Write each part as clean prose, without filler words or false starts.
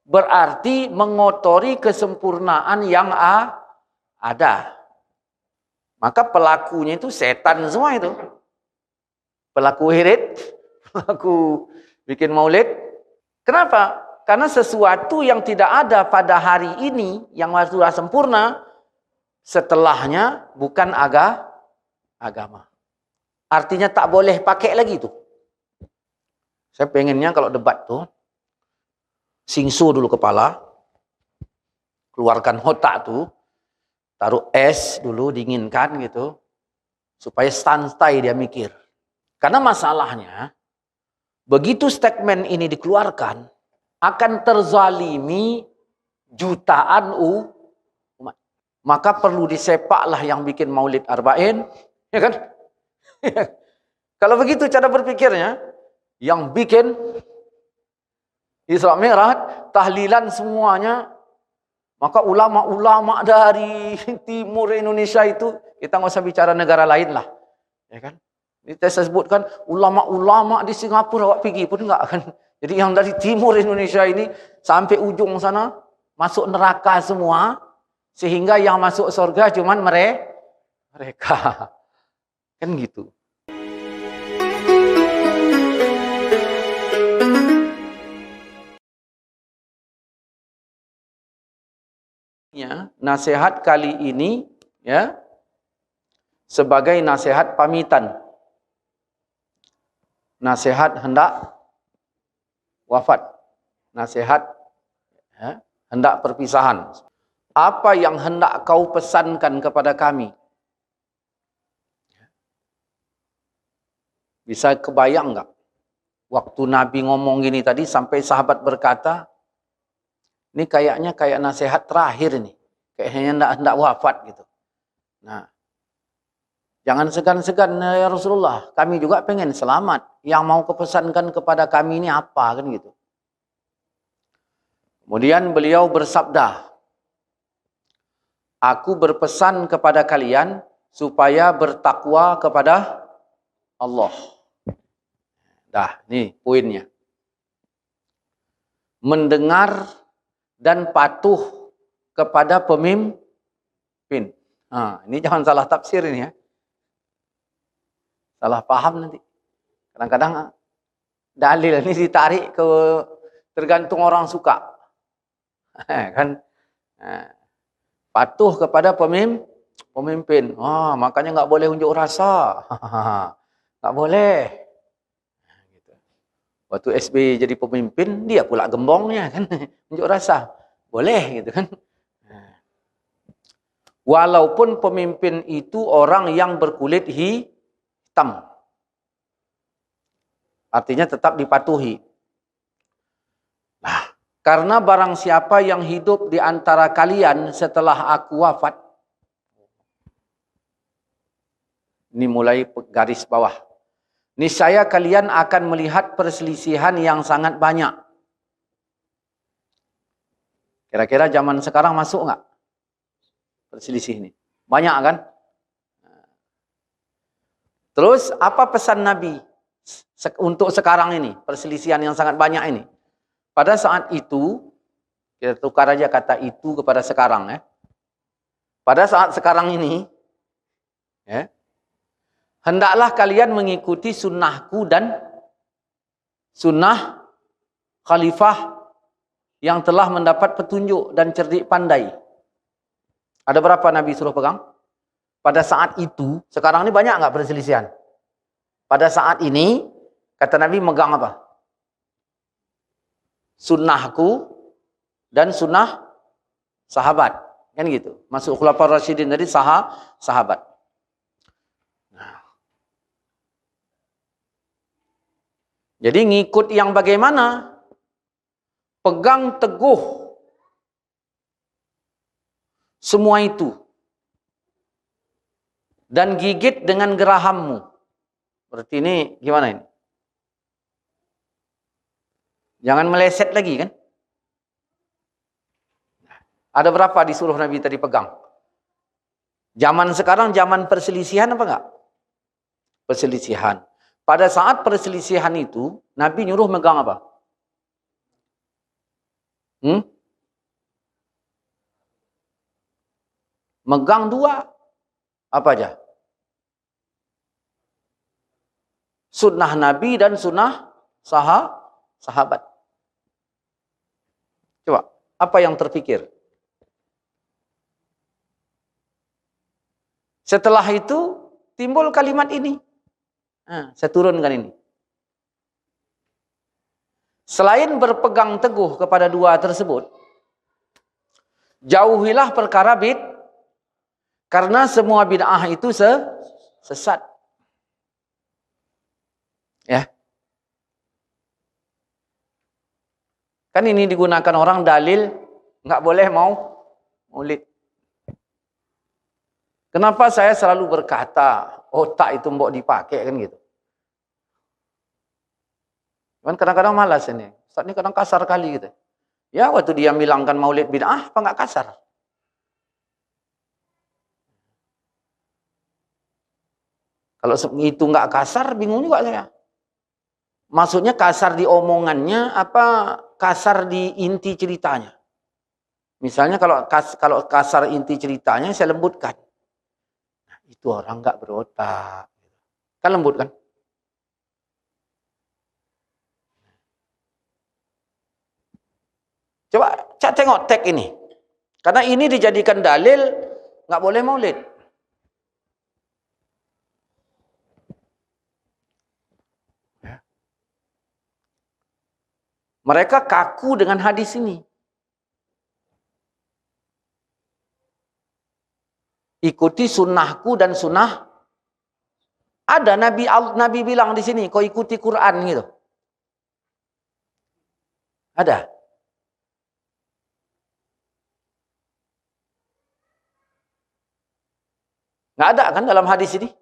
berarti mengotori kesempurnaan yang ada. Maka pelakunya itu setan semua itu. Pelaku wirid, pelaku bikin maulid. Kenapa? Karena sesuatu yang tidak ada pada hari ini, yang sudah sempurna, setelahnya bukan agama. Artinya tak boleh pakai lagi tuh. Saya pengennya kalau debat tuh, singsu dulu kepala, keluarkan otak tuh, taruh es dulu, dinginkan gitu, supaya santai dia mikir. Karena masalahnya, begitu statement ini dikeluarkan, akan terzalimi jutaan umat. Maka perlu disepaklah yang bikin maulid arba'in, ya kan? Kalau begitu cara berpikirnya, yang bikin Isra Mi'raj, tahlilan semuanya, maka ulama-ulama dari timur Indonesia itu, kita nggak usah bicara negara lain lah, ya kan? Ini saya sebutkan ulama-ulama di Singapura awak pergi pun enggak kan? Jadi yang dari timur Indonesia ini sampai ujung sana masuk neraka semua, sehingga yang masuk surga cuman mereka. Kan gitu. Ya, nasihat kali ini ya sebagai nasihat pamitan. Nasihat hendak wafat. Nasihat ya, hendak perpisahan. Apa yang hendak kau pesankan kepada kami? Bisa kebayang enggak? Waktu Nabi ngomong gini tadi sampai sahabat berkata, ini kayaknya kayak nasihat terakhir ini. Kayaknya hendak wafat gitu. Nah, jangan segan-segan ya Rasulullah. Kami juga pengen selamat. Yang mau kepesankan kepada kami ini apa kan gitu. Kemudian beliau bersabda, aku berpesan kepada kalian supaya bertakwa kepada Allah. Dah, nih poinnya. Mendengar dan patuh kepada pemimpin. Nah, ini jangan salah tafsir ini ya. Salah paham nanti. Kadang-kadang dalil ini ditarik ke tergantung orang suka. Kan? Patuh kepada pemimpin. Makanya nggak boleh unjuk rasa. Nggak boleh. Waktu SBY jadi pemimpin, dia pula gembongnya kan, unjuk rasa. Boleh gitu kan. Walaupun pemimpin itu orang yang berkulit hitam. Artinya tetap dipatuhi. Nah, karena barang siapa yang hidup di antara kalian setelah aku wafat. Ini mulai garis bawah. Niscaya kalian akan melihat perselisihan yang sangat banyak. Kira-kira zaman sekarang masuk nggak perselisih ini? Banyak kan? Terus apa pesan Nabi untuk sekarang ini? Perselisihan yang sangat banyak ini. Pada saat itu, kita tukar aja kata itu kepada sekarang ya. Pada saat sekarang ini, ya, hendaklah kalian mengikuti sunnahku dan sunnah khalifah yang telah mendapat petunjuk dan cerdik pandai. Ada berapa Nabi suruh pegang? Pada saat itu, sekarang ini banyak nggak perselisihan? Pada saat ini, kata Nabi megang apa? Sunnahku dan sunnah sahabat. Kan gitu. Masuk Khulafaur Rasyidin tadi sahabat. Jadi ngikut yang bagaimana? Pegang teguh semua itu. Dan gigit dengan gerahammu. Berarti ini gimana ini? Jangan meleset lagi kan? Ada berapa disuruh Nabi tadi pegang? Zaman sekarang zaman perselisihan apa enggak? Perselisihan. Pada saat perselisihan itu, Nabi nyuruh megang apa? Hmm? Megang dua. Apa aja? Sunnah Nabi dan sunnah sahabat. Coba, apa yang terpikir? Setelah itu timbul kalimat ini. Nah, saya turunkan ini. Selain berpegang teguh kepada dua tersebut, jauhilah perkara karena semua bid'ah itu sesat. Ya. Kan ini digunakan orang dalil nggak boleh mau maulid. Kenapa saya selalu berkata otak itu mbok dipakai kan gitu. Cuman kadang-kadang malas ini. Ustaz ini kadang kasar kali gitu. Ya waktu dia bilangkan maulid bid'ah apa nggak kasar? Kalau itu nggak kasar bingung juga saya. Maksudnya kasar di omongannya apa kasar di inti ceritanya? Misalnya kalau kasar inti ceritanya saya lembutkan. Nah, itu orang nggak berotak. Kan lembut kan? Coba cak tengok teks ini. Karena ini dijadikan dalil nggak boleh maulid. Mereka kaku dengan hadis ini. Ikuti sunnahku dan sunnah. Ada Nabi bilang di sini, kau ikuti Quran gitu. Ada. Nggak ada kan dalam hadis ini?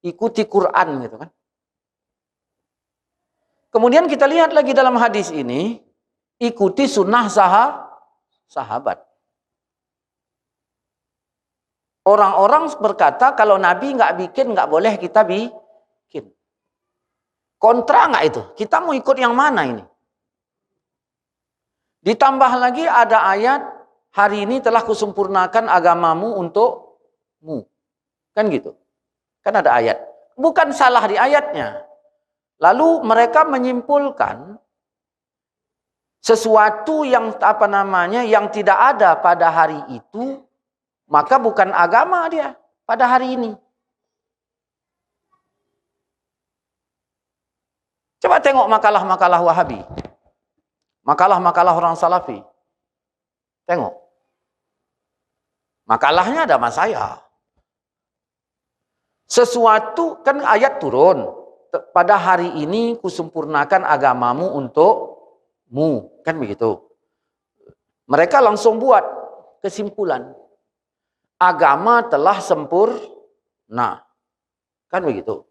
Ikuti Quran gitu kan. Kemudian kita lihat lagi dalam hadis ini, ikuti sunnah sahabat. Orang-orang berkata kalau Nabi nggak bikin, nggak boleh kita bikin. Kontra nggak itu? Kita mau ikut yang mana ini? Ditambah lagi ada ayat, hari ini telah kusempurnakan agamamu untukmu. Kan gitu. Kan ada ayat. Bukan salah di ayatnya. Lalu mereka menyimpulkan sesuatu yang yang tidak ada pada hari itu, maka bukan agama dia pada hari ini. Coba tengok makalah-makalah Wahabi. Makalah-makalah orang Salafi. Tengok. Makalahnya ada mas saya. Sesuatu, kan ayat turun. Pada hari ini kusempurnakan agamamu untukmu. Kan begitu. Mereka langsung buat kesimpulan. Agama telah sempurna. Kan begitu.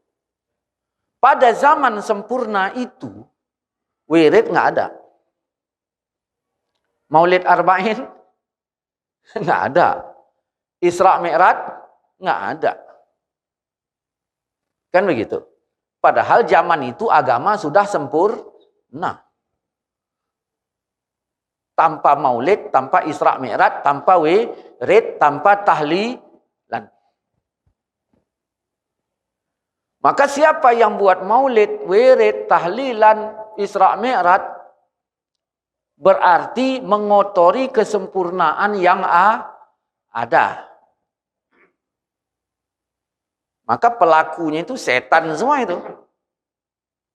Pada zaman sempurna itu, wirid nggak ada. Maulid Arba'in nggak ada. Isra Mi'raj nggak ada. Kan begitu. Padahal zaman itu agama sudah sempurna. Tanpa maulid, tanpa Isra Mi'raj, tanpa wirid, tanpa tahlilan. Maka siapa yang buat maulid, wirid, tahlilan, Isra Mi'raj, berarti mengotori kesempurnaan yang ada. Maka pelakunya itu setan semua itu.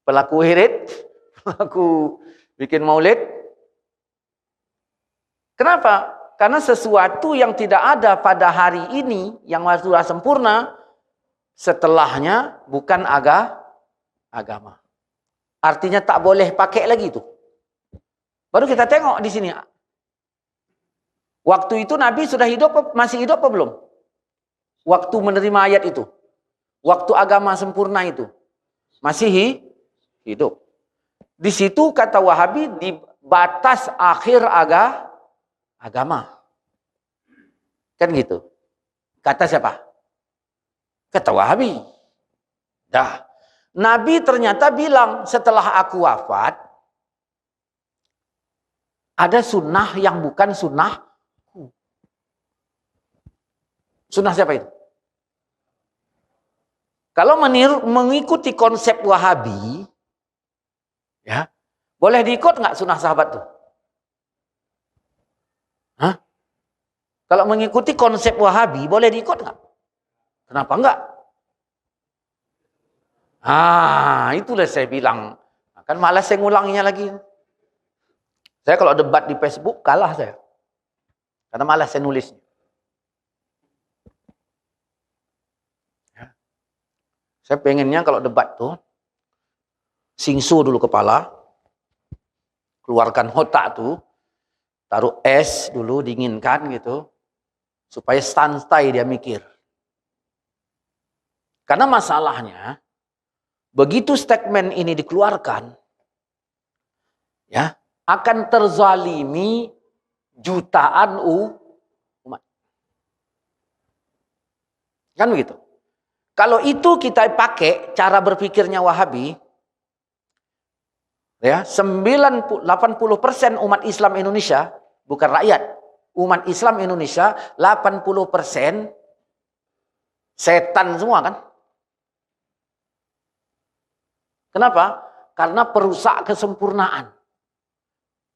Pelaku wirid, pelaku bikin maulid. Kenapa? Karena sesuatu yang tidak ada pada hari ini, yang sudah sempurna, setelahnya bukan agama. Artinya tak boleh pakai lagi itu. Baru kita tengok di sini. Waktu itu Nabi sudah hidup, masih hidup apa belum? Waktu menerima ayat itu. Waktu agama sempurna itu. Masih hidup. Di situ kata Wahabi di batas akhir agama. Kan gitu. Kata siapa? Kata Wahabi. Dah. Nabi ternyata bilang setelah aku wafat, Ada sunnah yang bukan sunnah. Sunnah siapa itu? Kalau mengikuti konsep Wahabi, ya, boleh diikut nggak sunnah sahabat tuh? Hah? Kalau mengikuti konsep Wahabi, boleh diikut nggak? Kenapa enggak? Itulah saya bilang. Kan malas saya ngulanginya lagi. Saya kalau debat di Facebook, kalah saya. Karena malas saya nulisnya. Saya pengennya kalau debat tuh, singsu dulu kepala, keluarkan otak tuh, taruh es dulu, dinginkan gitu, supaya santai dia mikir. Karena masalahnya, begitu statement ini dikeluarkan, ya, akan terzalimi jutaan umat. Kan begitu? Kalau itu kita pakai cara berpikirnya Wahabi, ya, 80% umat Islam Indonesia, bukan rakyat, umat Islam Indonesia 80% setan semua kan? Kenapa? Karena perusak kesempurnaan.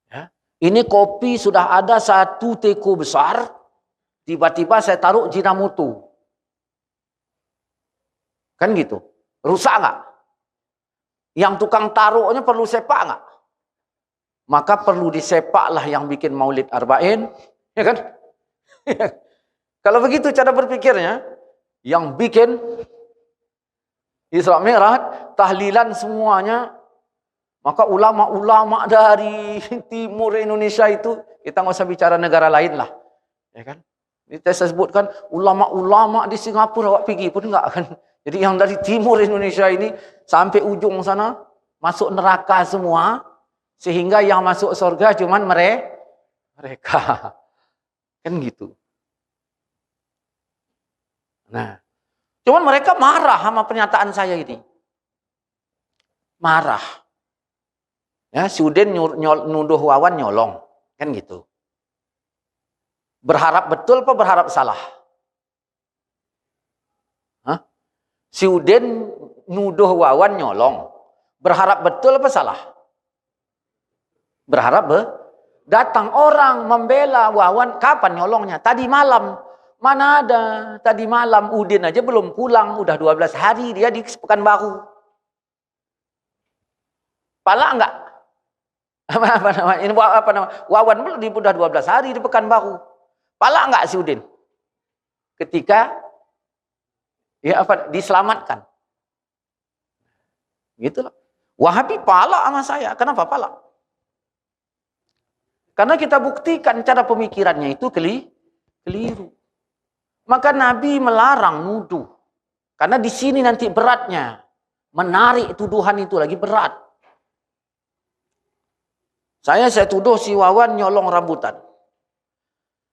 Ya. Ini kopi sudah ada satu teko besar, tiba-tiba saya taruh Jinamoto. Kan gitu. Rusak nggak? Yang tukang taruhnya perlu sepak nggak? Maka perlu disepaklah yang bikin maulid arba'in. Ya kan? Kalau begitu cara berpikirnya, yang bikin Isra Mi'raj, tahlilan semuanya, maka ulama-ulama dari timur Indonesia itu, kita nggak usah bicara negara lain lah. Ya kan? Ini saya sebutkan, ulama-ulama di Singapura awak pergi pun enggak kan? Jadi yang dari timur Indonesia ini sampai ujung sana masuk neraka semua, sehingga yang masuk surga cuman mereka. Kan gitu. Nah, cuman mereka marah sama pernyataan saya ini. Marah. Ya, si Udin nuduh Wawan nyolong, kan gitu. Berharap betul apa berharap salah? Si Udin nuduh Wawan nyolong. Berharap betul apa salah? Berharap datang orang membela Wawan. Kapan nyolongnya? Tadi malam. Mana ada? Tadi malam Udin aja belum pulang. Udah 12 hari dia di Pekanbaru. Pala enggak? Apa namanya? Ini apa namanya? Wawan belum udah 12 hari di Pekanbaru. Pala enggak si Udin? Ketika diselamatkan. Gitu loh. Wahabi pala sama saya. Kenapa pala? Karena kita buktikan cara pemikirannya itu keliru. Maka Nabi melarang nuduh. Karena di sini nanti beratnya. Menarik tuduhan itu lagi berat. Saya tuduh si Wawan nyolong rambutan.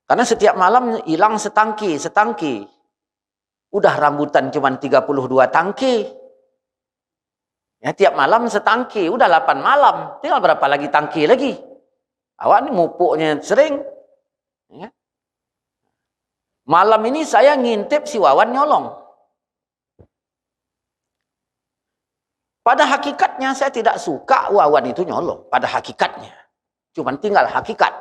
Karena setiap malam hilang setangki. Udah rambutan cuma 32 tangki. Ya, tiap malam setangki. Udah 8 malam. Tinggal berapa lagi tangki lagi? Awak ini mupuknya sering. Ya. Malam ini saya ngintip si Wawan nyolong. Pada hakikatnya saya tidak suka Wawan itu nyolong. Pada hakikatnya. Cuma tinggal hakikat.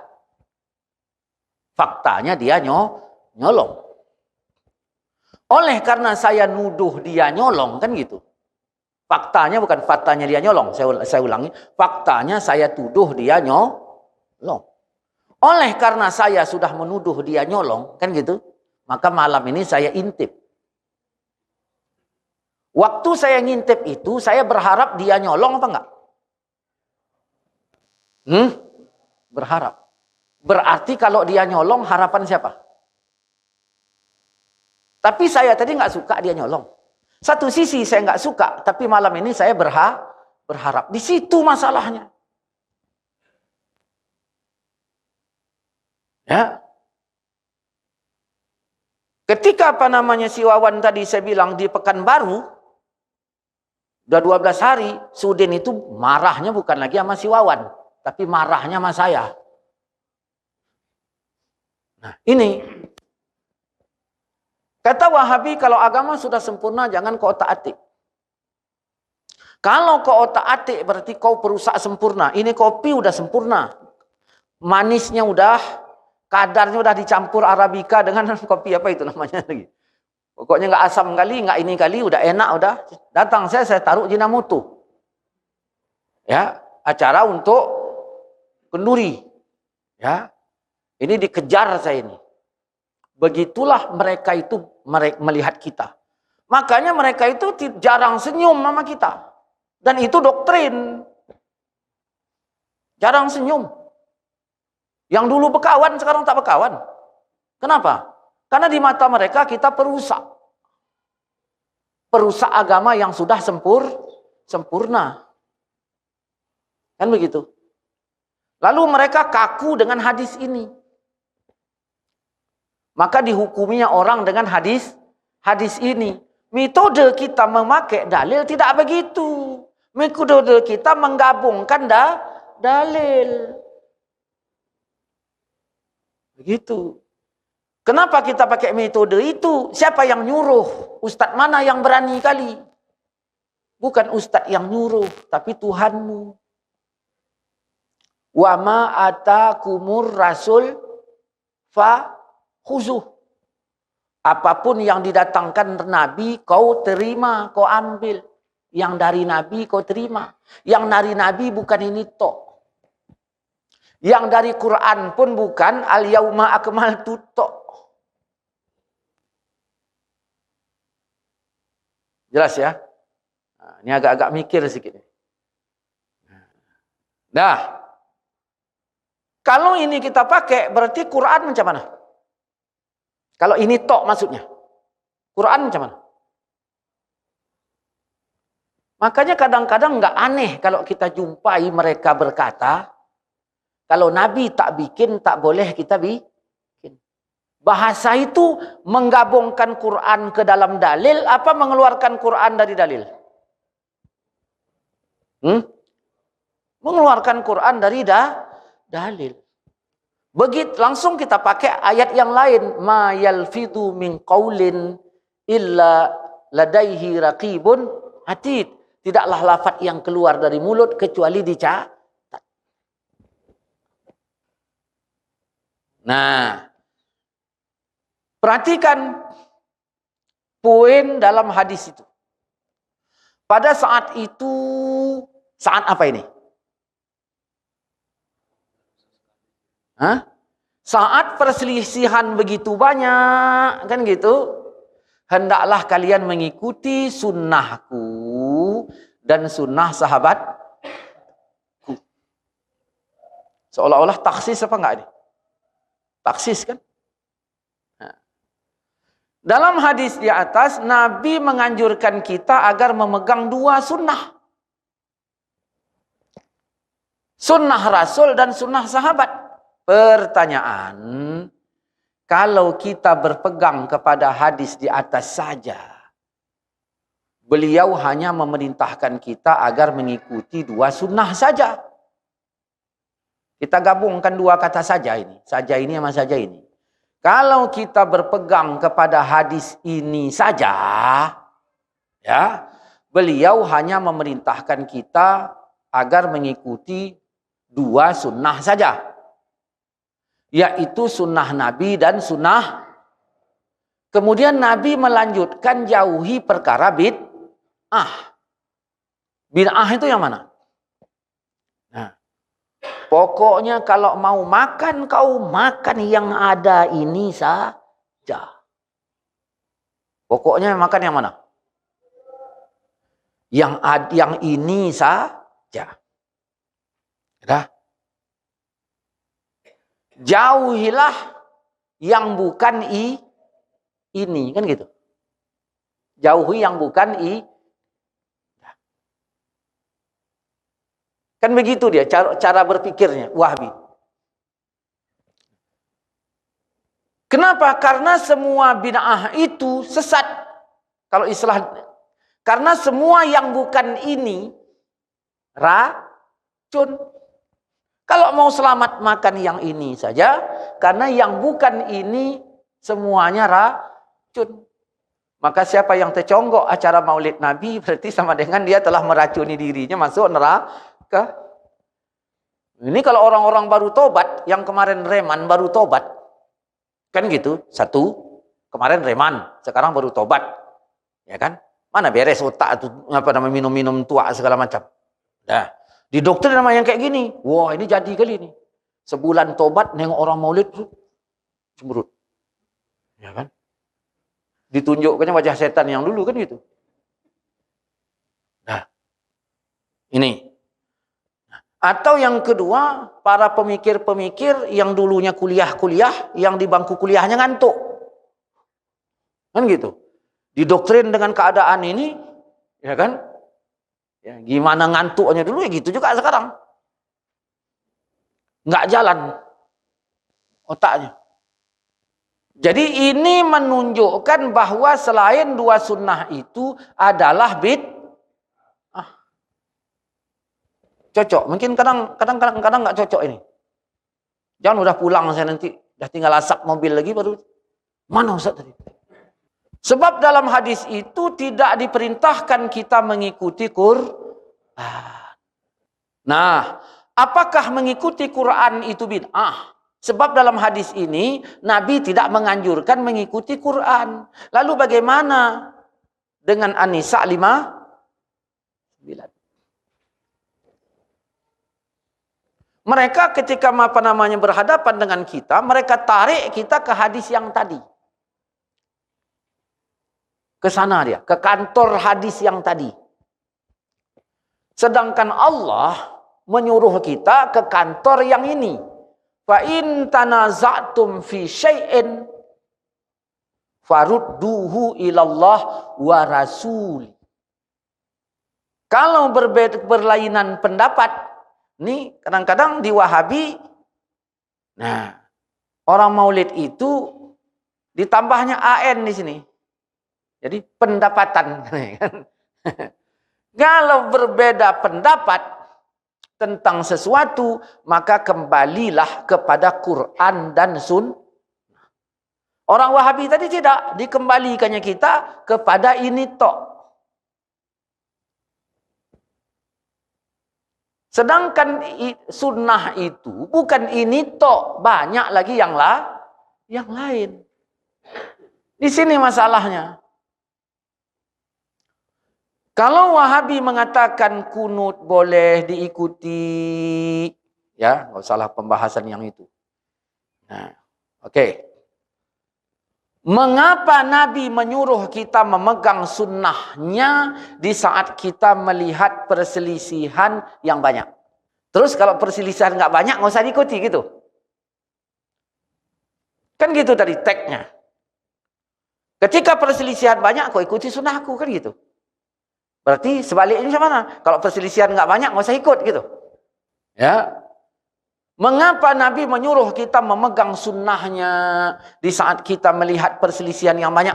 Faktanya dia nyolong. Oleh karena saya nuduh dia nyolong, kan gitu. Faktanya bukan faktanya dia nyolong. Saya ulangi. Faktanya saya tuduh dia nyolong. Oleh karena saya sudah menuduh dia nyolong, kan gitu. Maka malam ini saya intip. Waktu saya ngintip itu, saya berharap dia nyolong apa enggak? Berharap. Berarti kalau dia nyolong, harapan siapa? Tapi saya tadi nggak suka dia nyolong. Satu sisi saya nggak suka, tapi malam ini saya berharap. Di situ masalahnya. Ya. Ketika si Wawan tadi saya bilang di Pekanbaru, udah 12 hari, Sudin itu marahnya bukan lagi sama si Wawan, tapi marahnya sama saya. Nah, ini kata Wahabi, kalau agama sudah sempurna jangan kau otak-atik. Kalau kau otak-atik berarti kau perusak sempurna. Ini kopi udah sempurna. Manisnya udah, kadarnya udah dicampur Arabica dengan kopi apa itu namanya lagi. Pokoknya nggak asam kali, nggak ini kali, udah enak, udah. Datang saya taruh Jinamoto. Ya, acara untuk kenduri. Ya, ini dikejar saya ini. Begitulah mereka itu melihat kita. Makanya mereka itu jarang senyum sama kita. Dan itu doktrin. Jarang senyum. Yang dulu berkawan, sekarang tak berkawan. Kenapa? Karena di mata mereka kita perusak. Perusak agama yang sudah sempurna. Kan begitu. Lalu mereka kaku dengan hadis ini. Maka dihukuminya orang dengan hadis ini. Metode kita memakai dalil tidak begitu. Metode kita menggabungkan dalil. Begitu. Kenapa kita pakai metode itu? Siapa yang nyuruh? Ustadz mana yang berani kali? Bukan ustadz yang nyuruh, tapi Tuhanmu. Wa ma atakumur rasul fa khuzuh. Apapun yang didatangkan Nabi, kau terima, kau ambil. Yang dari Nabi, kau terima. Yang dari Nabi bukan ini tok. Yang dari Quran pun bukan al-yauma akmaltu tok. Jelas ya? Nah, ini agak-agak mikir sedikit. Nah, kalau ini kita pakai, berarti Quran macam mana? Kalau ini tok maksudnya. Quran macam mana? Makanya kadang-kadang nggak aneh kalau kita jumpai mereka berkata, kalau Nabi tak bikin, tak boleh kita bikin. Bahasa itu menggabungkan Quran ke dalam dalil, apa mengeluarkan Quran dari dalil? Mengeluarkan Quran dari dalil. Begitu langsung kita pakai ayat yang lain. Ma yalfidu min qaulin illa ladaihi raqibun atid. Tidaklah lafaz yang keluar dari mulut kecuali dicatat. Nah, perhatikan poin dalam hadis itu. Pada saat itu, saat apa ini? Saat perselisihan begitu banyak, kan gitu. Hendaklah kalian mengikuti sunnahku dan sunnah sahabatku. Seolah-olah taksis apa enggak ini? Taksis kan? Nah. Dalam hadis di atas, Nabi menganjurkan kita agar memegang dua sunnah. Sunnah Rasul dan sunnah sahabat. Pertanyaan, kalau kita berpegang kepada hadis di atas saja, beliau hanya memerintahkan kita agar mengikuti dua sunnah saja. Kita gabungkan dua kata saja ini. Saja ini sama saja ini. Kalau kita berpegang kepada hadis ini saja, ya, beliau hanya memerintahkan kita agar mengikuti dua sunnah saja. Yaitu sunnah Nabi dan sunnah. Kemudian Nabi melanjutkan jauhi perkara bid'ah. Bid'ah itu yang mana? Nah, pokoknya kalau mau makan, kau makan yang ada ini saja. Pokoknya makan yang mana? Yang ini saja. Dah. Jauhilah yang bukan ini, kan gitu. Jauhi yang bukan kan begitu dia cara berpikirnya Wahabi. Kenapa? Karena semua bid'ah itu sesat. Kalau istilah, karena semua yang bukan ini racun. Kalau mau selamat makan yang ini saja, karena yang bukan ini semuanya racun. Maka siapa yang terconggok acara Maulid Nabi berarti sama dengan dia telah meracuni dirinya masuk neraka. Ini kalau orang-orang baru tobat, yang kemarin reman baru tobat. Kan gitu, satu, kemarin reman, sekarang baru tobat. Ya kan? Mana beres otak itu apa namanya minum-minum tua segala macam. Nah, di dokter nama yang kayak gini. Wah, ini jadi kali ini. Sebulan tobat nengok orang Maulid cemberut. Ya kan? Ditunjukkannya wajah setan yang dulu kan gitu. Nah, ini. Atau yang kedua, para pemikir-pemikir yang dulunya kuliah-kuliah, yang di bangku kuliahnya ngantuk. Kan gitu. Didoktrin dengan keadaan ini, ya kan? Ya, gimana ngantuknya dulu, ya gitu juga sekarang. Nggak jalan otaknya. Jadi ini menunjukkan bahwa selain dua sunnah itu adalah cocok. Mungkin kadang nggak cocok ini. Jangan udah pulang saya nanti, udah tinggal asap mobil lagi baru. Mana Ustaz tadi? Sebab dalam hadis itu tidak diperintahkan kita mengikuti Quran. Nah, apakah mengikuti Quran itu bid'ah? Sebab dalam hadis ini Nabi tidak menganjurkan mengikuti Quran. Lalu bagaimana dengan An-Nisa 5:9? Mereka ketika berhadapan dengan kita, mereka tarik kita ke hadis yang tadi. Ke sana dia, ke kantor hadis yang tadi. Sedangkan Allah menyuruh kita ke kantor yang ini. Fa in tanaza'tum fi syai'in farudduhu ilallah wa rasul. Kalau berlainan pendapat, nih kadang-kadang di Wahabi, nah orang Maulid itu ditambahnya AN di sini. Jadi pendapatan. Kalau berbeda pendapat tentang sesuatu, maka kembalilah kepada Quran dan Sunnah. Orang Wahabi tadi tidak, dikembalikannya kita kepada ini tok. Sedangkan sunnah itu bukan ini tok, banyak lagi yang lain. Di sini masalahnya. Kalau Wahabi mengatakan kunut boleh diikuti, ya, nggak usahlah pembahasan yang itu. Nah, oke. Mengapa Nabi menyuruh kita memegang sunnahnya di saat kita melihat perselisihan yang banyak? Terus kalau perselisihan nggak banyak, nggak usah diikuti gitu. Kan gitu tadi tagnya. Ketika perselisihan banyak, kau ikuti sunnahku, kan gitu. Berarti sebaliknya mana? Kalau perselisihan nggak banyak, nggak usah ikut gitu. Ya. Mengapa Nabi menyuruh kita memegang sunnahnya di saat kita melihat perselisihan yang banyak?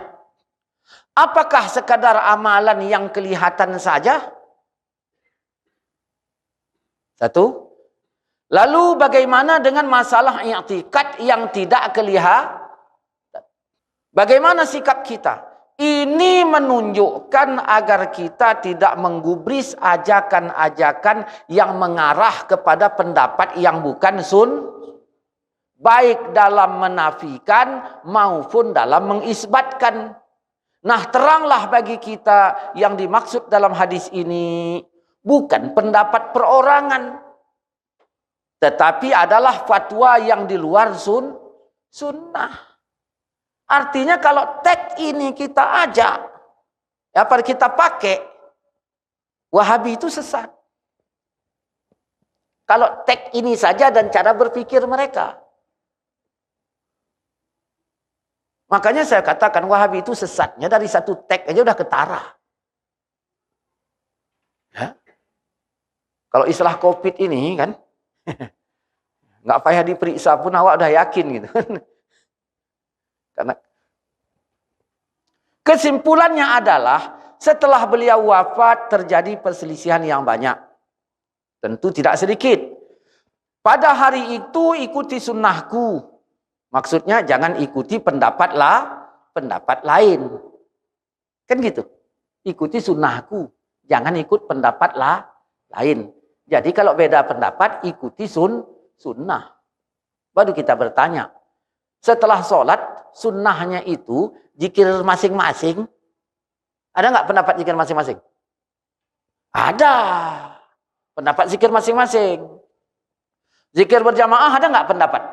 Apakah sekadar amalan yang kelihatan saja? Satu. Lalu bagaimana dengan masalah i'tikad yang tidak kelihatan? Bagaimana sikap kita? Ini menunjukkan agar kita tidak menggubris ajakan-ajakan yang mengarah kepada pendapat yang bukan baik dalam menafikan maupun dalam mengisbatkan. Nah, teranglah bagi kita yang dimaksud dalam hadis ini bukan pendapat perorangan, tetapi adalah fatwa yang di luar sunnah. Artinya kalau tag ini kita ajak, apa kita pakai, Wahabi itu sesat. Kalau tag ini saja dan cara berpikir mereka. Makanya saya katakan Wahabi itu sesatnya dari satu tag aja udah ketara. Ya? Kalau istilah COVID ini kan, nggak payah diperiksa pun awak udah yakin gitu. Karena kesimpulannya adalah setelah beliau wafat terjadi perselisihan yang banyak. Tentu tidak sedikit. Pada hari itu ikuti sunnahku. Maksudnya jangan ikuti pendapat lain. Kan gitu. Ikuti sunnahku. Jangan ikut pendapat lain. Jadi kalau beda pendapat, ikuti sunnah. Baru kita bertanya. Setelah sholat, sunnahnya itu zikir masing-masing. Ada nggak pendapat zikir masing-masing? Ada. Pendapat zikir masing-masing. Zikir berjamaah ada nggak pendapat?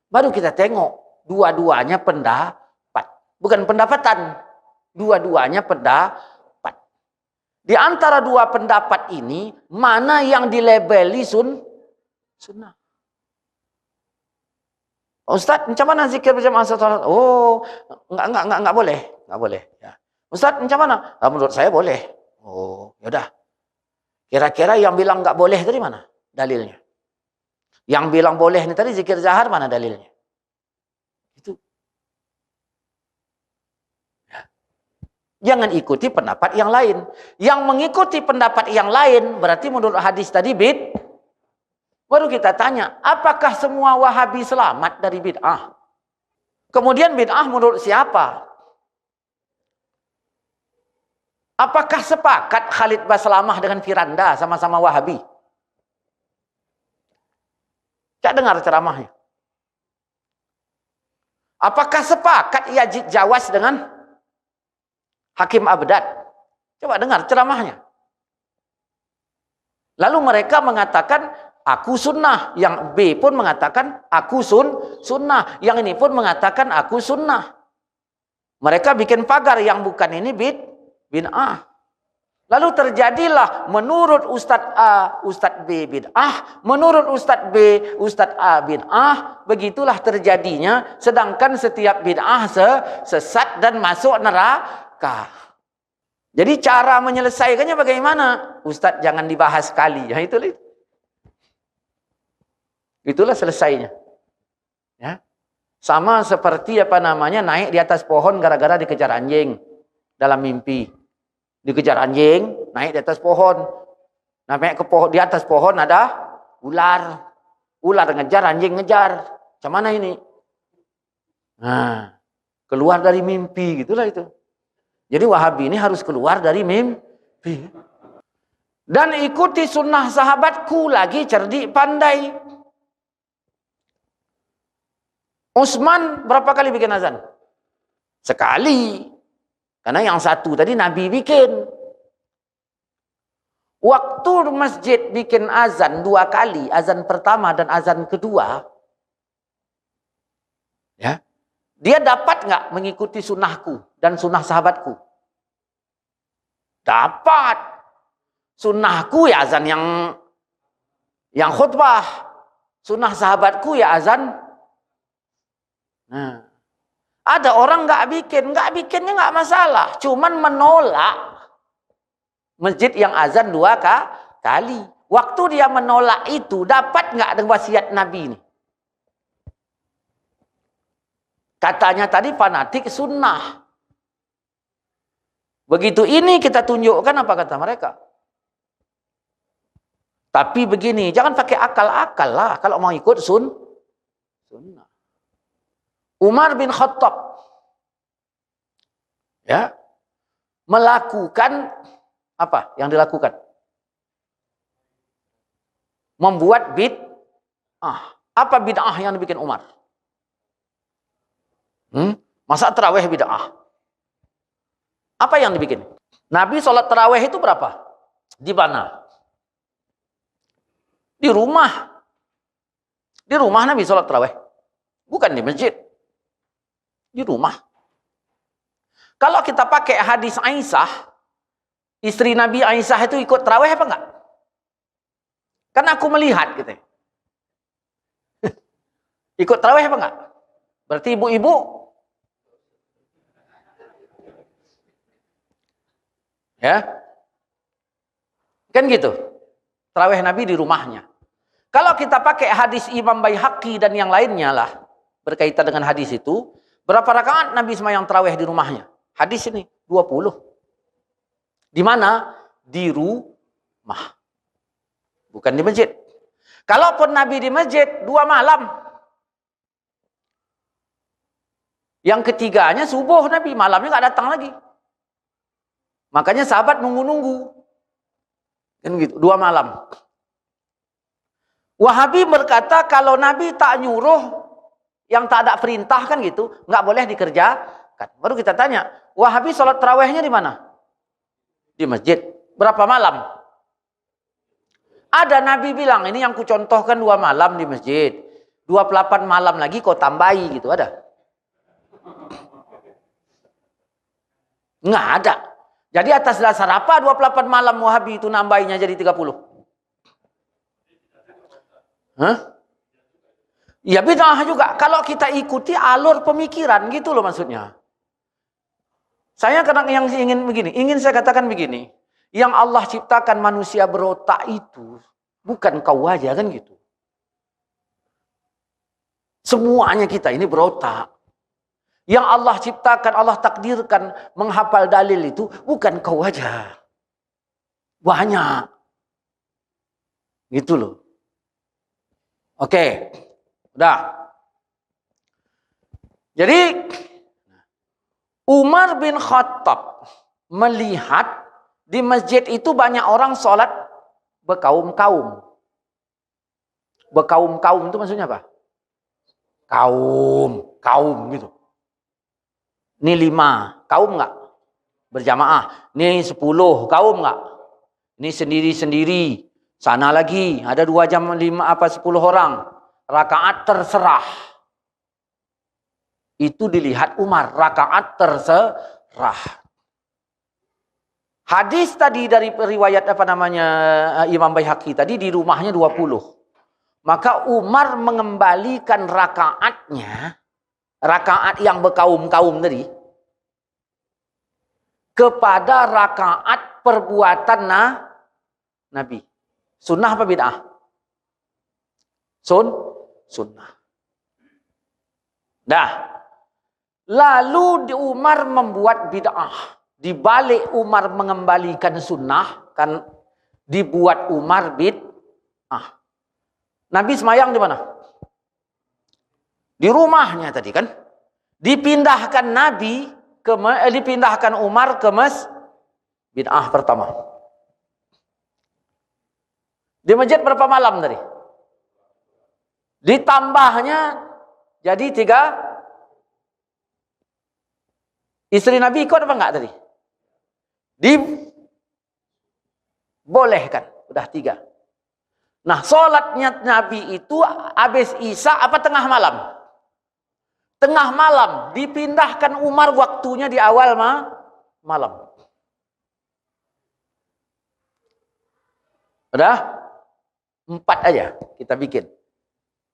Baru kita tengok. Dua-duanya pendapat. Bukan pendapatan. Dua-duanya pendapat. Di antara dua pendapat ini, mana yang dilabeli sunnah? Ustaz, macam mana zikir berjamaah sholat? Oh, enggak boleh. Enggak boleh. Ya. Ustaz, macam mana? Menurut saya boleh. Oh, yaudah. Kira-kira yang bilang enggak boleh dari mana? Dalilnya. Yang bilang boleh ini tadi zikir jahar, mana dalilnya? Itu. Ya. Jangan ikuti pendapat yang lain. Yang mengikuti pendapat yang lain, berarti menurut hadis tadi baru kita tanya, apakah semua Wahabi selamat dari bid'ah? Kemudian bid'ah menurut siapa? Apakah sepakat Khalid Baslamah dengan Firanda sama-sama Wahabi? Cak dengar ceramahnya. Apakah sepakat Yazid Jawas dengan Hakim Abdad? Coba dengar ceramahnya. Lalu mereka mengatakan, aku sunnah. Yang B pun mengatakan, aku sunnah. Yang ini pun mengatakan, aku sunnah. Mereka bikin pagar yang bukan ini bid'ah. Lalu terjadilah menurut Ustadz A, Ustadz B bid'ah. Menurut Ustadz B, Ustadz A bid'ah. Begitulah terjadinya. Sedangkan setiap bid'ah sesat dan masuk neraka. Jadi cara menyelesaikannya bagaimana? Ustadz jangan dibahas sekali. Ya itulah. Itulah selesainya. Ya. Sama seperti naik di atas pohon gara-gara dikejar anjing dalam mimpi. Dikejar anjing, naik di atas pohon. Naik ke pohon, di atas pohon ada ular. Ular ngejar, anjing ngejar. Macam mana ini? Nah, keluar dari mimpi, gitulah itu. Jadi Wahabi ini harus keluar dari mimpi. Dan ikuti sunnah sahabatku, lagi cerdik pandai. Utsman berapa kali bikin azan? Sekali. Karena yang satu tadi Nabi bikin. Waktu masjid bikin azan 2 kali, azan pertama dan azan kedua, ya, dia dapat nggak mengikuti sunnahku dan sunnah sahabatku? Dapat. Sunnahku ya azan yang khutbah. Sunnah sahabatku ya azan. Nah, ada orang nggak bikinnya nggak masalah, cuman menolak masjid yang azan 2 kali. Waktu dia menolak itu, dapat nggak dengan wasiat Nabi ini? Katanya tadi fanatik sunnah. Begitu ini kita tunjukkan apa kata mereka. Tapi begini, jangan pakai akal-akal lah kalau mau ikut sunnah. Umar bin Khattab ya melakukan apa yang dilakukan? Membuat bid'ah. Apa bid'ah yang dibikin Umar? Masa tarawih bid'ah? Apa yang dibikin? Nabi sholat tarawih itu berapa? Di mana? Di rumah. Di rumah Nabi sholat tarawih. Bukan di masjid. Di rumah. Kalau kita pakai hadis Aisyah, istri Nabi Aisyah itu ikut tarawih apa enggak? Kan aku melihat gitu. Ikut tarawih apa enggak? Berarti ibu-ibu ya. Kan gitu. Tarawih Nabi di rumahnya. Kalau kita pakai hadis Imam Baihaqi dan yang lainnya lah berkaitan dengan hadis itu, berapa rakaat Nabi sembahyang tarawih di rumahnya? Hadis ini 20. Di mana? Di rumah. Bukan di masjid. Kalaupun Nabi di masjid 2 malam. Yang ketiganya subuh Nabi, malamnya nggak datang lagi. Makanya sahabat nunggu-nunggu. Kan gitu, 2 malam. Wahabi berkata kalau Nabi tak nyuruh, yang tak ada perintah kan gitu, nggak boleh dikerjakan. Baru kita tanya, Wahabi sholat tarawihnya di mana? Di masjid. Berapa malam? Ada Nabi bilang, ini yang kucontohkan 2 malam di masjid. 28 malam lagi kau tambahi gitu, ada? Nggak ada. Jadi atas dasar apa 28 malam Wahabi itu nambahinya jadi 30? Hah? Ya bid'ah juga. Kalau kita ikuti alur pemikiran gitu loh maksudnya. Saya kadang yang ingin begini, ingin saya katakan begini. Yang Allah ciptakan manusia berotak itu bukan kau aja kan gitu. Semuanya kita ini berotak. Yang Allah ciptakan, Allah takdirkan menghafal dalil itu bukan kau aja. Banyak. Gitu loh. Oke. Udah. Jadi Umar bin Khattab melihat di masjid itu banyak orang sholat berkaum-kaum. Berkaum-kaum itu maksudnya apa? Kaum gitu. Ini 5, kaum nggak? Berjamaah. Ini 10, kaum nggak? Ini sendiri-sendiri. Sana lagi, ada 2 jam 5 apa 10 orang. Rakaat terserah. Itu dilihat Umar, rakaat terserah. Hadis tadi dari riwayat Imam Baihaqi tadi di rumahnya 20. Maka Umar mengembalikan rakaatnya, rakaat yang berkaum-kaum tadi, kepada rakaat perbuatan Nabi. Sunnah apa bid'ah? Sunnah. Dah. Lalu Umar membuat bid'ah. Di balik Umar mengembalikan sunnah, kan dibuat Umar bid'ah. Nabi semayang di mana? Di rumahnya tadi kan. Dipindahkan dipindahkan Umar ke bid'ah pertama. Di masjid berapa malam tadi? Ditambahnya jadi 3. Istri Nabi ikut apa enggak tadi? Dibolehkan. Udah 3. Nah, sholatnya Nabi itu habis Isya apa tengah malam? Tengah malam. Dipindahkan Umar waktunya di awal malam. Udah? 4 aja kita bikin.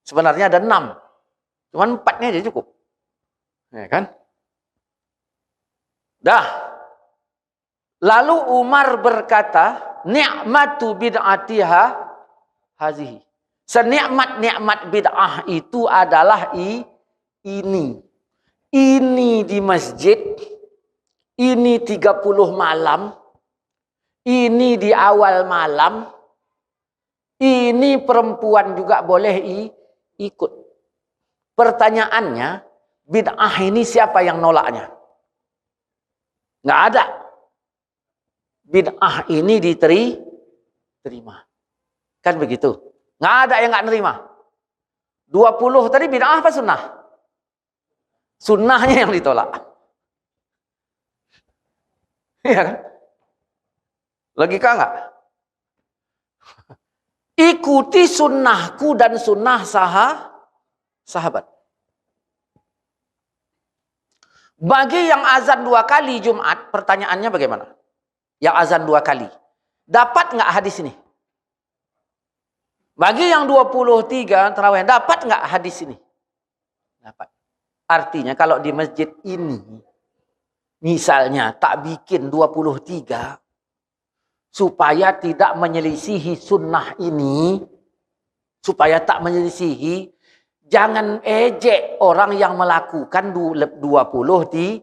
Sebenarnya ada 6. Cuman 4-nya aja cukup. Ya kan? Dah. Lalu Umar berkata, ni'matu bid'atiha hazihi. Senikmat-nikmat bid'ah itu adalah ini. Ini di masjid. Ini 30 malam. Ini di awal malam. Ini perempuan juga boleh ikut. Pertanyaannya, bid'ah ini siapa yang nolaknya? Nggak ada. Bid'ah ini diterima. Kan begitu. Nggak ada yang nggak nerima. 20 tadi bid'ah apa sunnah? Sunnahnya yang ditolak. Iya kan? Logika nggak? Ikuti sunnahku dan sunnah sahabat. Bagi yang azan 2 kali Jumat, pertanyaannya bagaimana? Yang azan 2 kali. Dapat nggak hadis ini? Bagi yang 23 tarawih, dapat nggak hadis ini? Dapat. Artinya kalau di masjid ini, misalnya tak bikin 23, supaya tidak menyelisihi sunnah ini, supaya tak menyelisihi, jangan ejek orang yang melakukan 23.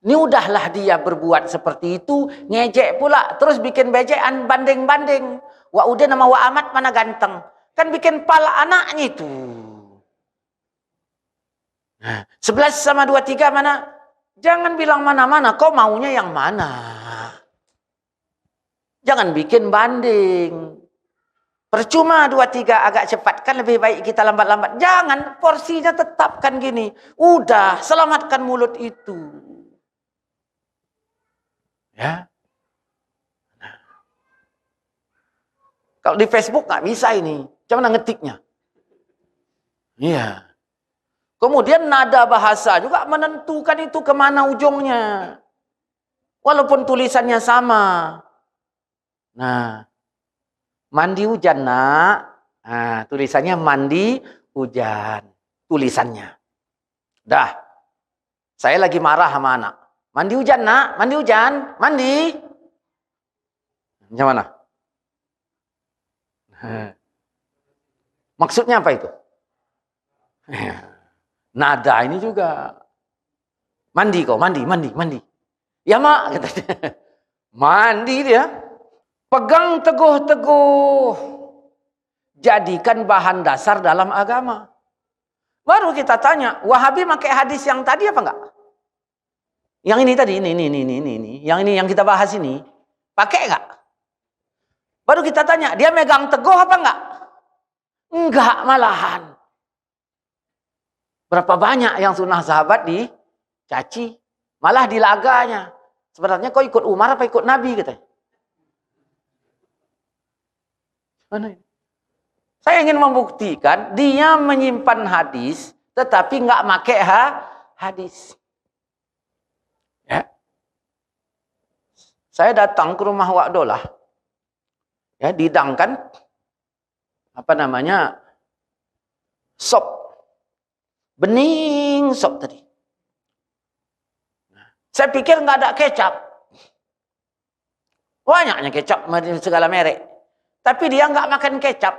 Ini udahlah dia berbuat seperti itu, ngejek pula, terus bikin bejekan banding-banding. Wa udah nama wa amat mana ganteng. Kan bikin pala anaknya itu. Nah, 11 sama 23 mana? Jangan bilang mana-mana, kau maunya yang mana? Jangan bikin banding. Percuma 23 agak cepat, kan lebih baik kita lambat-lambat. Jangan, porsinya tetapkan gini. Udah, selamatkan mulut itu. Ya. Nah. Kalau di Facebook nggak bisa ini. Cuman ngetiknya. Iya. Kemudian nada bahasa juga menentukan itu kemana ujungnya. Walaupun tulisannya sama. Nah, mandi hujan nak. Nah, tulisannya mandi hujan. Tulisannya. Dah. Saya lagi marah sama anak. Mandi hujan nak. Mandi hujan. Mandi. Macam mana? Maksudnya apa itu? Nada ini juga. Mandi kau. Mandi. Ya mak. Katanya. Mandi dia. Pegang teguh-teguh. Jadikan bahan dasar dalam agama. Baru kita tanya, Wahabi pakai hadis yang tadi apa enggak? Yang ini tadi, ini. Yang ini yang kita bahas ini, pakai enggak? Baru kita tanya, dia megang teguh apa enggak? Enggak malahan. Berapa banyak yang sunnah sahabat dicaci, malah dilaganya. Sebenarnya kau ikut Umar apa ikut Nabi katanya? Saya ingin membuktikan dia menyimpan hadis tetapi nggak pakai hadis. Ya. Saya datang ke rumah Wak Dolah. Ya, didangkan apa namanya? Sop. Bening sop tadi. Saya pikir nggak ada kecap. Banyaknya kecap segala merek. Tapi dia nggak makan kecap.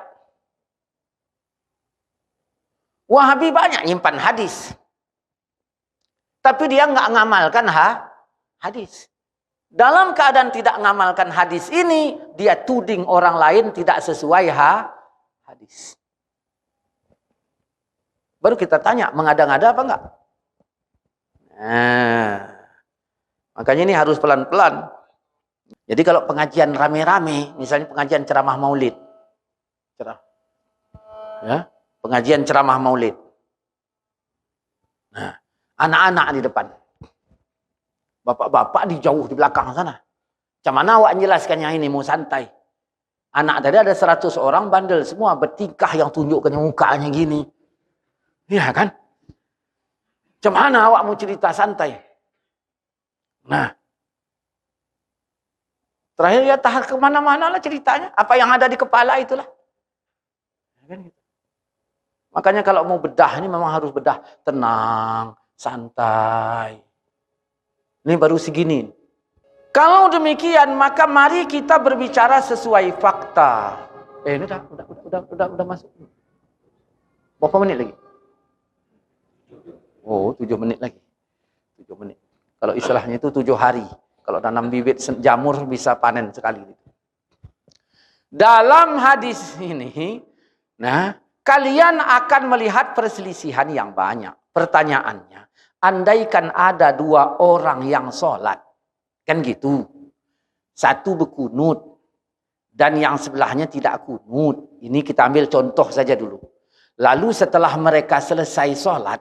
Wahabi banyak nyimpan hadis. Tapi dia nggak ngamalkan hadis. Dalam keadaan tidak ngamalkan hadis ini, dia tuding orang lain tidak sesuai hadis. Baru kita tanya, mengada-ngada apa enggak? Nah, makanya ini harus pelan-pelan. Jadi kalau pengajian rame-rame, misalnya pengajian ceramah maulid. Ya, pengajian ceramah maulid. Nah, anak-anak di depan. Bapak-bapak di jauh di belakang sana. Macam mana awak menjelaskannya ini mau santai? Anak tadi ada 100 orang bandel semua bertingkah yang tunjukkan mukanya gini. Iya kan? Macam mana awak mau cerita santai? Nah, terakhir ya tahar kemana-mana lah ceritanya. Apa yang ada di kepala itulah. Makanya kalau mau bedah ini memang harus bedah tenang, santai. Ini baru segini. Kalau demikian maka mari kita berbicara sesuai fakta. Ini udah masuk. Berapa menit lagi? Oh, 7 menit lagi. 7 menit. Kalau istilahnya itu 7 hari. Kalau tanam bibit jamur bisa panen sekali. Dalam hadis ini, nah, kalian akan melihat perselisihan yang banyak. Pertanyaannya, andaikan ada 2 orang yang sholat, kan gitu. Satu berkunut, dan yang sebelahnya tidak kunut. Ini kita ambil contoh saja dulu. Lalu setelah mereka selesai sholat,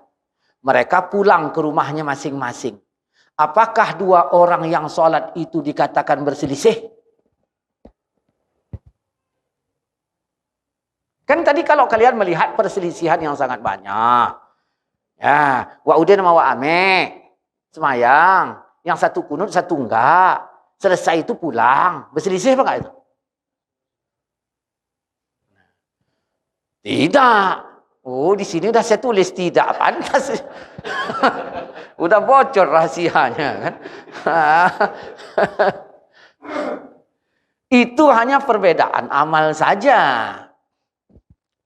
mereka pulang ke rumahnya masing-masing. Apakah 2 orang yang sholat itu dikatakan berselisih? Kan tadi kalau kalian melihat perselisihan yang sangat banyak. Ya, wa udin sama wa ame. Semayang. Yang satu kunut, satu enggak. Selesai itu pulang. Berselisih apa enggak itu? Tidak. Oh, di sini udah saya tulis tidak pantas. Udah bocor rahasianya kan. Itu hanya perbedaan amal saja.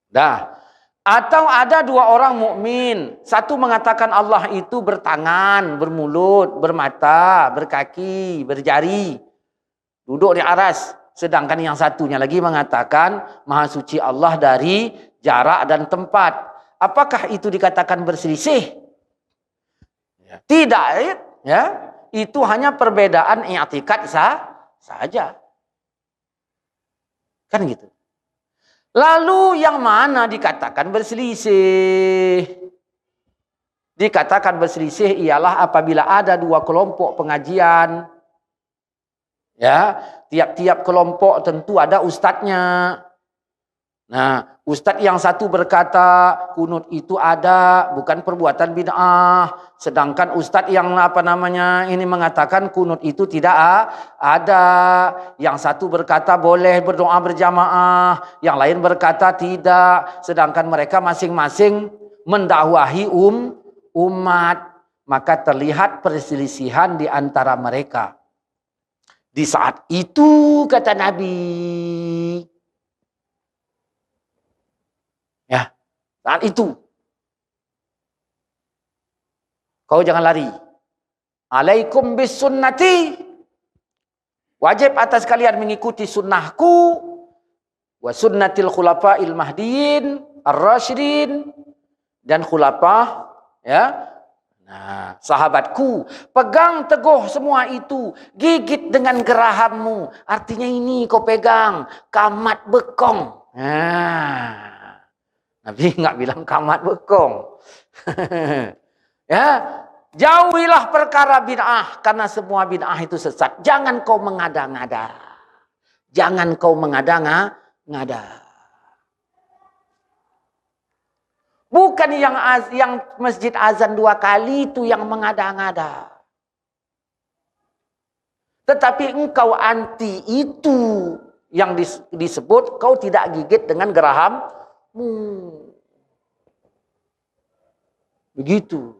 Dah. Atau ada 2 orang mukmin, satu mengatakan Allah itu bertangan, bermulut, bermata, berkaki, berjari, duduk di aras. Sedangkan yang satunya lagi mengatakan Maha Suci Allah dari jarak dan tempat. Apakah itu dikatakan berselisih? Tidak, ya. Itu hanya perbedaan i'tikad saja. Kan gitu. Lalu yang mana dikatakan berselisih? Dikatakan berselisih ialah apabila ada dua kelompok pengajian. Ya, tiap-tiap kelompok tentu ada ustadznya. Nah, ustadz yang satu berkata kunut itu ada, bukan perbuatan bid'ah. Sedangkan ustadz yang ini mengatakan kunut itu tidak ada. Yang satu berkata boleh berdoa berjamaah, yang lain berkata tidak. Sedangkan mereka masing-masing mendakwahi umat. Maka terlihat perselisihan di antara mereka. Di saat itu kata Nabi, ya, saat itu kau jangan lari. Alaikum bis sunnati, wajib atas kalian mengikuti sunnahku, wa sunnatil khulafa'il mahdiyin ar-rasyidin, dan khulafah, ya. Nah, sahabatku, pegang teguh semua itu, gigit dengan gerahammu. Artinya ini kau pegang, kamat bekong. Nah, Nabi nggak bilang kamat bekong. Ya, jauhilah perkara bid'ah, karena semua bid'ah itu sesat. Jangan kau mengada-ngada. Jangan kau mengada-ngada. Bukan yang masjid azan 2 kali itu yang mengada-ngada. Tetapi engkau anti itu yang disebut kau tidak gigit dengan gerahammu. Begitu.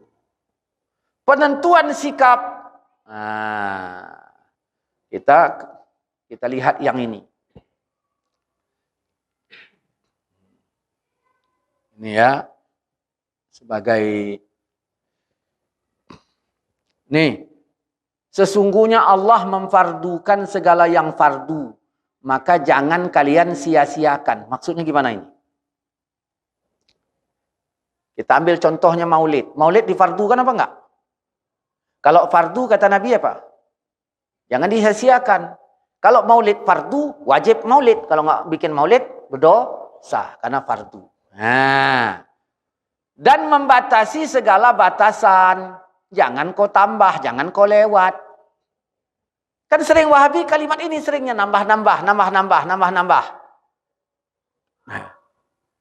Penentuan sikap. Nah, kita lihat yang ini. Ini ya. Sebagai nih, sesungguhnya Allah memfardukan segala yang fardu, maka jangan kalian sia-siakan. Maksudnya gimana ini? Kita ambil contohnya maulid. Maulid difardukan apa enggak? Kalau fardu kata Nabi apa? Jangan disia-siakan. Kalau maulid fardu, wajib maulid. Kalau enggak bikin maulid, berdosa karena fardu. Nah, dan membatasi segala batasan. Jangan kau tambah, jangan kau lewat. Kan sering Wahabi kalimat ini seringnya nambah-nambah.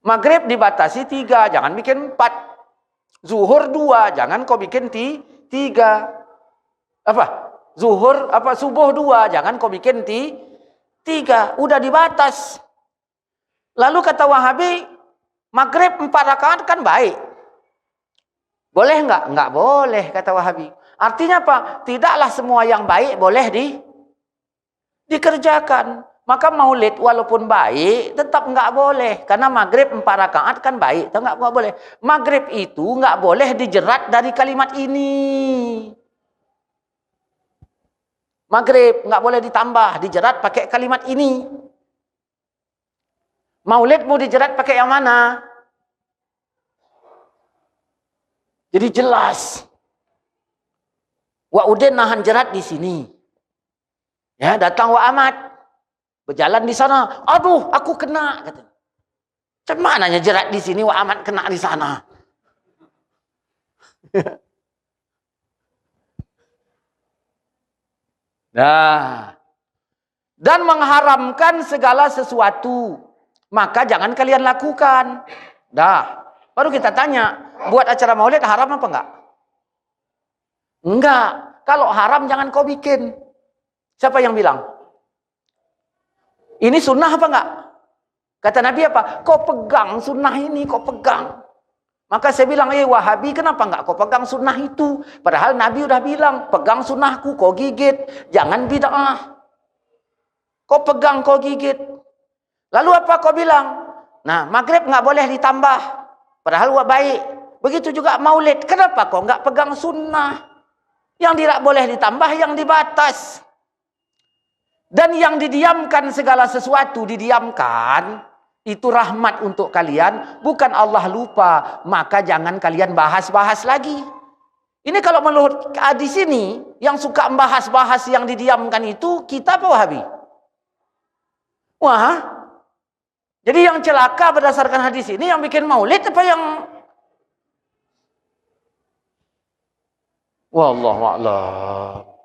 Maghrib dibatasi 3, jangan bikin 4. Zuhur 2, jangan kau bikin 3. Subuh 2, jangan kau bikin 3. Udah dibatas. Lalu kata Wahabi, Maghrib 4 rakaat kan baik. Boleh enggak? Enggak boleh, kata Wahabi. Artinya apa? Tidaklah semua yang baik boleh dikerjakan. Maka maulid walaupun baik, tetap enggak boleh. Karena maghrib 4 rakaat kan baik. Enggak boleh. Maghrib itu enggak boleh dijerat dari kalimat ini. Maghrib enggak boleh ditambah, dijerat pakai kalimat ini. Maulid mau dijerat pakai yang mana? Jadi jelas. Wa Udin nahan jerat di sini. Ya, datang Wa Ahmad. Berjalan di sana. Aduh, aku kena. Kata. Macam mananya jerat di sini, Wa Ahmad kena di sana. Nah. Dan mengharamkan segala sesuatu. Maka jangan kalian lakukan. Dah. Baru kita tanya. Buat acara maulid haram apa enggak? Enggak. Kalau haram jangan kau bikin. Siapa yang bilang? Ini sunnah apa enggak? Kata Nabi apa? Kau pegang sunnah ini, kau pegang. Maka saya bilang, Wahabi kenapa enggak kau pegang sunnah itu? Padahal Nabi udah bilang, pegang sunnahku, kau gigit. Jangan bid'ah. Kau pegang, kau gigit. Lalu apa kau bilang? Nah, maghrib enggak boleh ditambah. Padahal baik. Begitu juga maulid. Kenapa kau enggak pegang sunnah? Yang tidak boleh ditambah, yang dibatas. Dan yang didiamkan segala sesuatu didiamkan, itu rahmat untuk kalian, bukan Allah lupa, maka jangan kalian bahas-bahas lagi. Ini kalau menurut hadis ini, yang suka membahas-bahas yang didiamkan itu, kita apa Wahabi? Wah, jadi yang celaka berdasarkan hadis ini, yang bikin maulid apa yang... Wallahu a'lam.